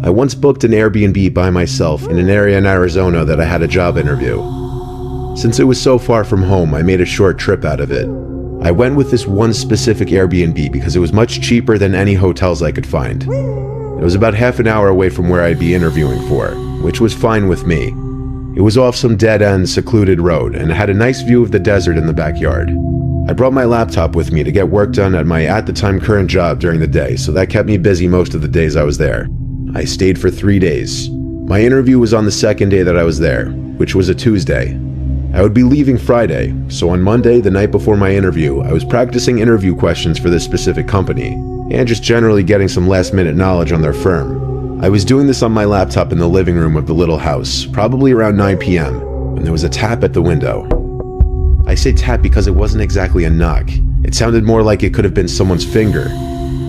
I once booked an Airbnb by myself in an area in Arizona that I had a job interview. Since it was so far from home, I made a short trip out of it. I went with this one specific Airbnb because it was much cheaper than any hotels I could find. It was about half an hour away from where I'd be interviewing for, which was fine with me. It was off some dead-end, secluded road, and it had a nice view of the desert in the backyard. I brought my laptop with me to get work done at my at-the-time current job during the day, so that kept me busy most of the days I was there. I stayed for 3 days. My interview was on the second day that I was there, which was a Tuesday. I would be leaving Friday, so on Monday, the night before my interview, I was practicing interview questions for this specific company, and just generally getting some last-minute knowledge on their firm. I was doing this on my laptop in the living room of the little house, probably around 9 p.m., when there was a tap at the window. I say tap because it wasn't exactly a knock. It sounded more like it could have been someone's finger.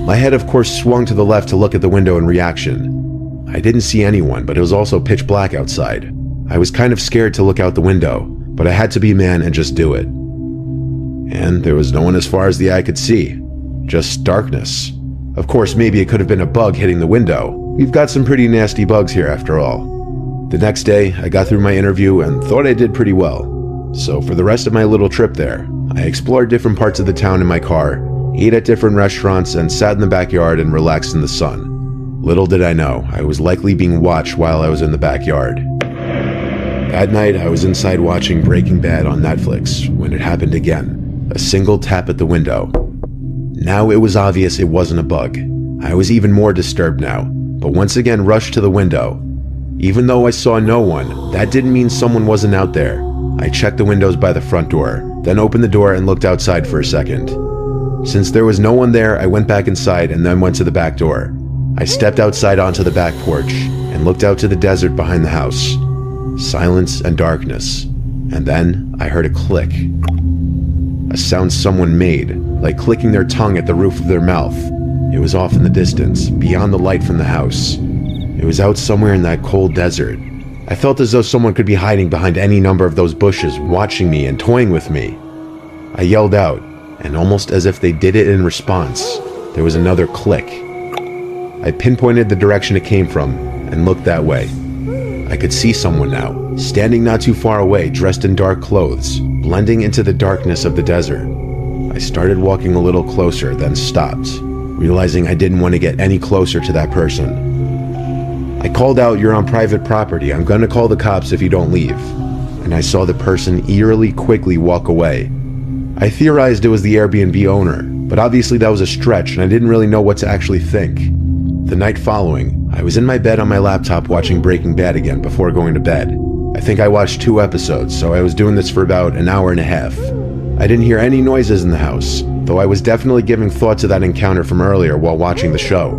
My head, of course, swung to the left to look at the window in reaction. I didn't see anyone, but it was also pitch black outside. I was kind of scared to look out the window, but I had to be a man and just do it. And there was no one as far as the eye could see. Just darkness. Of course, maybe it could have been a bug hitting the window. We've got some pretty nasty bugs here after all. The next day, I got through my interview and thought I did pretty well. So for the rest of my little trip there, I explored different parts of the town in my car, ate at different restaurants, and sat in the backyard and relaxed in the sun. Little did I know, I was likely being watched while I was in the backyard. That night, I was inside watching Breaking Bad on Netflix when it happened again. A single tap at the window. Now it was obvious it wasn't a bug. I was even more disturbed now, but once again rushed to the window. Even though I saw no one, that didn't mean someone wasn't out there. I checked the windows by the front door, then opened the door and looked outside for a second. Since there was no one there, I went back inside and then went to the back door. I stepped outside onto the back porch and looked out to the desert behind the house. Silence and darkness. And then I heard a click. A sound someone made, like clicking their tongue at the roof of their mouth. It was off in the distance, beyond the light from the house. It was out somewhere in that cold desert. I felt as though someone could be hiding behind any number of those bushes, watching me and toying with me. I yelled out, and almost as if they did it in response, there was another click. I pinpointed the direction it came from and looked that way. I could see someone now, standing not too far away, dressed in dark clothes, blending into the darkness of the desert. I started walking a little closer, then stopped, realizing I didn't want to get any closer to that person. I called out, "You're on private property. I'm gonna call the cops if you don't leave." And I saw the person eerily quickly walk away. I theorized it was the Airbnb owner, but obviously that was a stretch and I didn't really know what to actually think. The night following, I was in my bed on my laptop watching Breaking Bad again before going to bed. I think I watched 2 episodes, so I was doing this for about an hour and a half. I didn't hear any noises in the house, though I was definitely giving thought to that encounter from earlier while watching the show.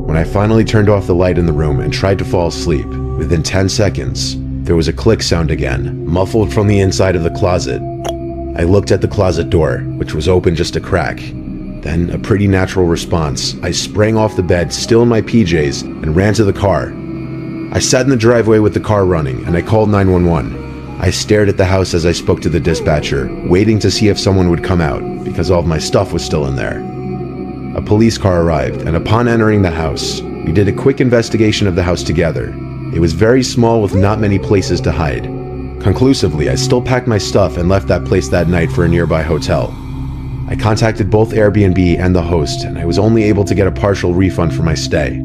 When I finally turned off the light in the room and tried to fall asleep, within 10 seconds, there was a click sound again, muffled from the inside of the closet. I looked at the closet door, which was open just a crack. Then, a pretty natural response, I sprang off the bed, still in my PJs, and ran to the car. I sat in the driveway with the car running, and I called 911. I stared at the house as I spoke to the dispatcher, waiting to see if someone would come out, because all of my stuff was still in there. A police car arrived, and upon entering the house, we did a quick investigation of the house together. It was very small with not many places to hide. Conclusively, I still packed my stuff and left that place that night for a nearby hotel. I contacted both Airbnb and the host, and I was only able to get a partial refund for my stay.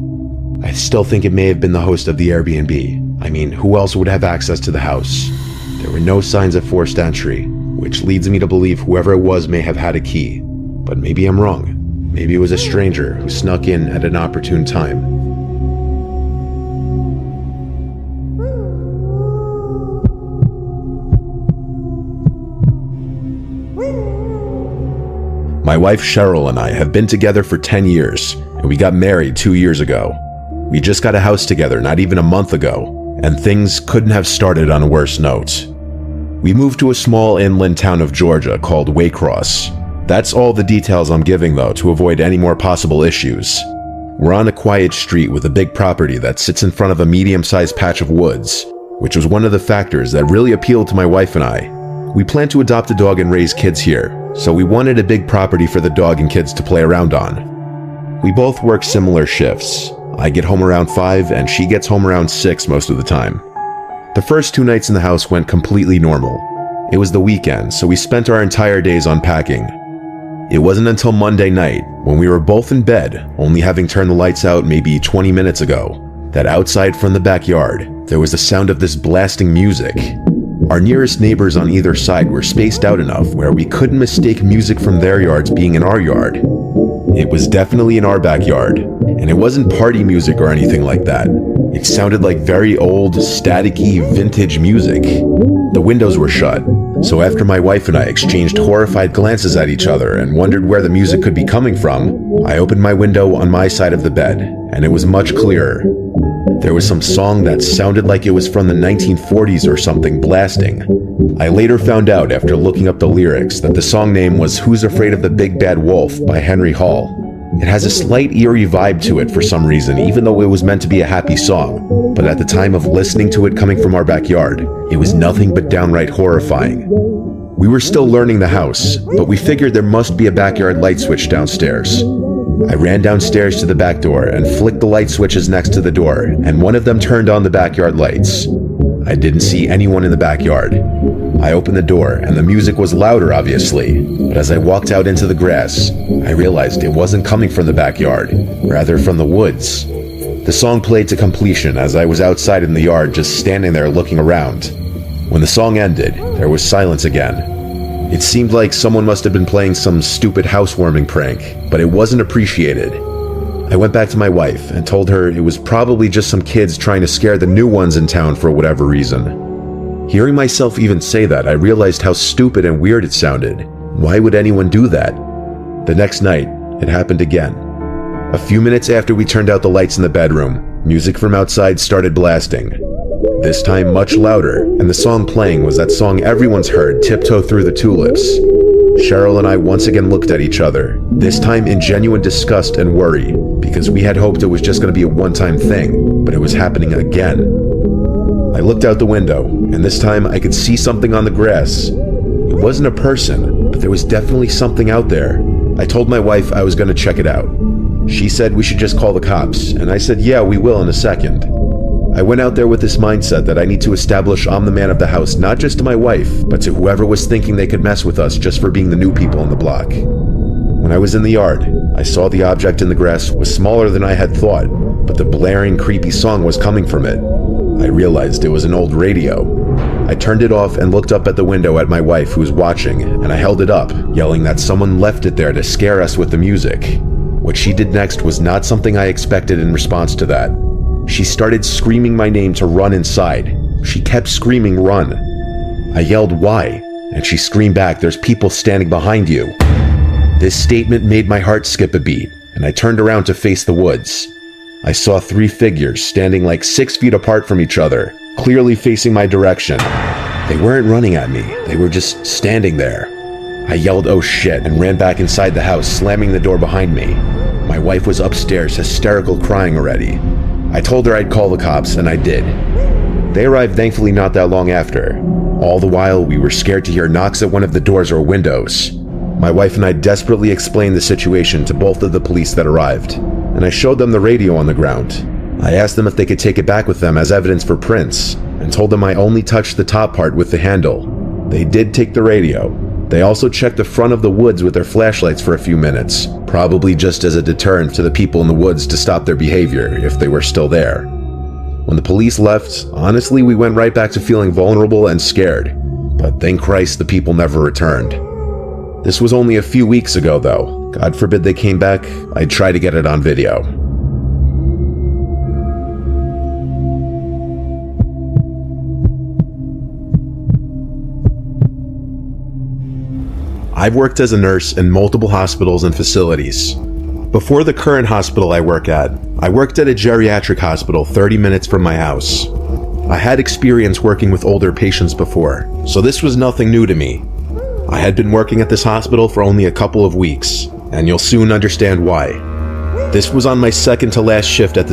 I still think it may have been the host of the Airbnb. I mean, who else would have access to the house? There were no signs of forced entry, which leads me to believe whoever it was may have had a key. But maybe I'm wrong. Maybe it was a stranger who snuck in at an opportune time. My wife Cheryl and I have been together for 10 years, and we got married 2 years ago. We just got a house together not even a month ago, and things couldn't have started on a worse note. We moved to a small inland town of Georgia called Waycross. That's all the details I'm giving though, to avoid any more possible issues. We're on a quiet street with a big property that sits in front of a medium-sized patch of woods, which was one of the factors that really appealed to my wife and I. We plan to adopt a dog and raise kids here, so we wanted a big property for the dog and kids to play around on. We both work similar shifts. I get home around 5 and she gets home around 6 most of the time. The first 2 nights in the house went completely normal. It was the weekend, so we spent our entire days unpacking. It wasn't until Monday night, when we were both in bed, only having turned the lights out maybe 20 minutes ago, that outside from the backyard, there was the sound of this blasting music. Our nearest neighbors on either side were spaced out enough where we couldn't mistake music from their yards being in our yard. It was definitely in our backyard, and it wasn't party music or anything like that. It sounded like very old, staticky, vintage music. The windows were shut, so after my wife and I exchanged horrified glances at each other and wondered where the music could be coming from, I opened my window on my side of the bed, and it was much clearer. There was some song that sounded like it was from the 1940s or something blasting. I later found out after looking up the lyrics that the song name was Who's Afraid of the Big Bad Wolf by Henry Hall. It has a slight eerie vibe to it for some reason, even though it was meant to be a happy song. But at the time of listening to it coming from our backyard, it was nothing but downright horrifying. We were still learning the house, but we figured there must be a backyard light switch downstairs. I ran downstairs to the back door and flicked the light switches next to the door, and one of them turned on the backyard lights. I didn't see anyone in the backyard. I opened the door, and the music was louder, obviously, but as I walked out into the grass, I realized it wasn't coming from the backyard, rather from the woods. The song played to completion as I was outside in the yard just standing there looking around. When the song ended, there was silence again. It seemed like someone must have been playing some stupid housewarming prank, but it wasn't appreciated. I went back to my wife and told her it was probably just some kids trying to scare the new ones in town for whatever reason. Hearing myself even say that, I realized how stupid and weird it sounded. Why would anyone do that? The next night, it happened again. A few minutes after we turned out the lights in the bedroom, music from outside started blasting. This time much louder, and the song playing was that song everyone's heard, Tiptoe Through the Tulips. Cheryl and I once again looked at each other, this time in genuine disgust and worry, because we had hoped it was just going to be a one-time thing, but it was happening again. I looked out the window, and this time I could see something on the grass. It wasn't a person, but there was definitely something out there. I told my wife I was going to check it out. She said we should just call the cops, and I said yeah, we will in a second. I went out there with this mindset that I need to establish I'm the man of the house, not just to my wife, but to whoever was thinking they could mess with us just for being the new people on the block. When I was in the yard, I saw the object in the grass was smaller than I had thought, but the blaring, creepy song was coming from it. I realized it was an old radio. I turned it off and looked up at the window at my wife who was watching, and I held it up, yelling that someone left it there to scare us with the music. What she did next was not something I expected in response to that. She started screaming my name to run inside. She kept screaming, "Run." I yelled, "Why?" And she screamed back, "There's people standing behind you." This statement made my heart skip a beat, and I turned around to face the woods. I saw 3 figures standing like 6 feet apart from each other, clearly facing my direction. They weren't running at me, they were just standing there. I yelled, "Oh shit," and ran back inside the house, slamming the door behind me. My wife was upstairs, hysterical, crying already. I told her I'd call the cops, and I did. They arrived thankfully not that long after. All the while, we were scared to hear knocks at one of the doors or windows. My wife and I desperately explained the situation to both of the police that arrived, and I showed them the radio on the ground. I asked them if they could take it back with them as evidence for prints, and told them I only touched the top part with the handle. They did take the radio. They also checked the front of the woods with their flashlights for a few minutes, probably just as a deterrent to the people in the woods to stop their behavior if they were still there. When the police left, honestly, we went right back to feeling vulnerable and scared, but thank Christ the people never returned. This was only a few weeks ago though. God forbid they came back, I'd try to get it on video. I've worked as a nurse in multiple hospitals and facilities. Before the current hospital I work at, I worked at a geriatric hospital 30 minutes from my house. I had experience working with older patients before, so this was nothing new to me. I had been working at this hospital for only a couple of weeks, and you'll soon understand why. This was on my second to last shift at the